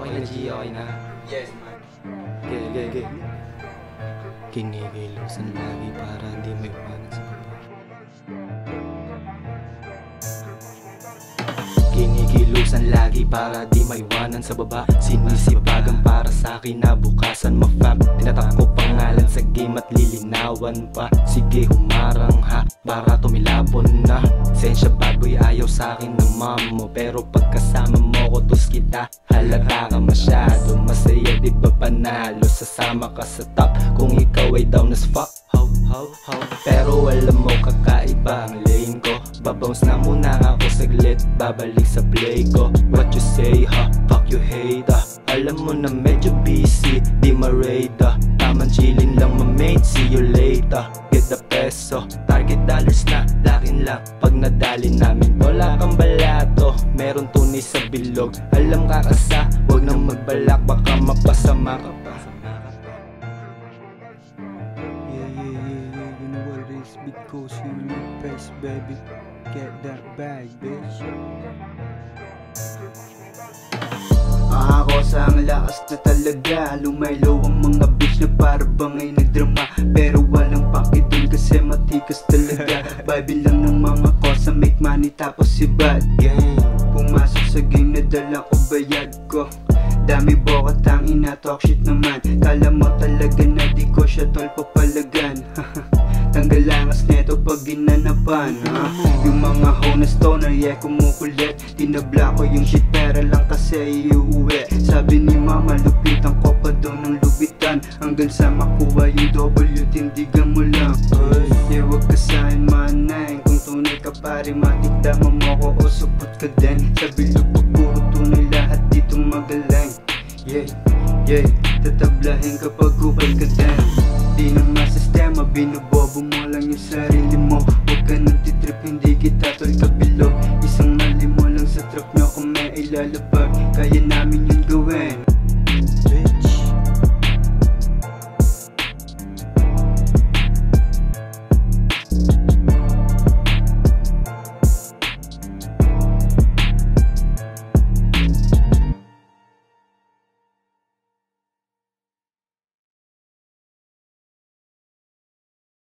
Okay na, G, okay na. Yes, man. Okay. Kinikilusan lagi para di may iwanan sa baba. Kinikilusan lagi para di maiwanan sa baba. Sinisipagan para sa akin na bukasan ma-fam. Tinatak ko pangalan sa game at lilinawan pa. Sige humarang ha, para tumilapon na. Sensya bad boy, ayaw sa akin ng mom mo. Pero pagkasama mo ko tos kita, halata ka masyado. Masaya di ba panalo, sasama ka sa top kung ikaw ay down as fuck. Pero alam mo kakaiba ang lane ko. Babounce na muna ako saglit, babalik sa play ko. What you say ha, fuck you hate ah. Alam mo na medyo busy, di ma-rate ah. Tamang chillin lang ma-mate, see you later. Get the peso, target dollars na, lakin lang. Pag nadali namin, wala kang balato. Meron tunis sa bilog, alam ka kasa. Huwag nang magbalak, baka mapasama ka pa. You know what it is, because you in your face, baby. Get that bag, bitch. Ako sa ang lakas na talaga. Lumaylo ang mga bitch na para bang ay nagdrama. Pero walang paki dun kasi matikas talaga. Bible lang ng mga kosa, make money tapos si bad gang. Pumasok sa game na dala ko bayad ko. Dami bokat ang ina-talk shit naman. Kala mo talaga na di ko siya tol papalagan. Tanggalangas neto pag ginanapan yung mga honest stoner, yeah kumukulit. Tinabla ko yung shit pera lang kasi iuwi. Sabi ni mama lupitan ko pa daw ng lubitan. Hanggang sa makuha yung W, tindigan mo lang. Yeah, wag ka sa'kin manay. Kung tunay ka pare, matikdama mo ko o supot ka din. Sa bilog ko puro tunay, lahat dito magaling. Yeah, tatablahin kapag hukay ka din. Di na masistema, binubobo mo lang yung sarili mo. Huwag ka nang titrip, hindi kita tol kabilog. Isang mali mo lang sa trap nyo kung may ilalabag.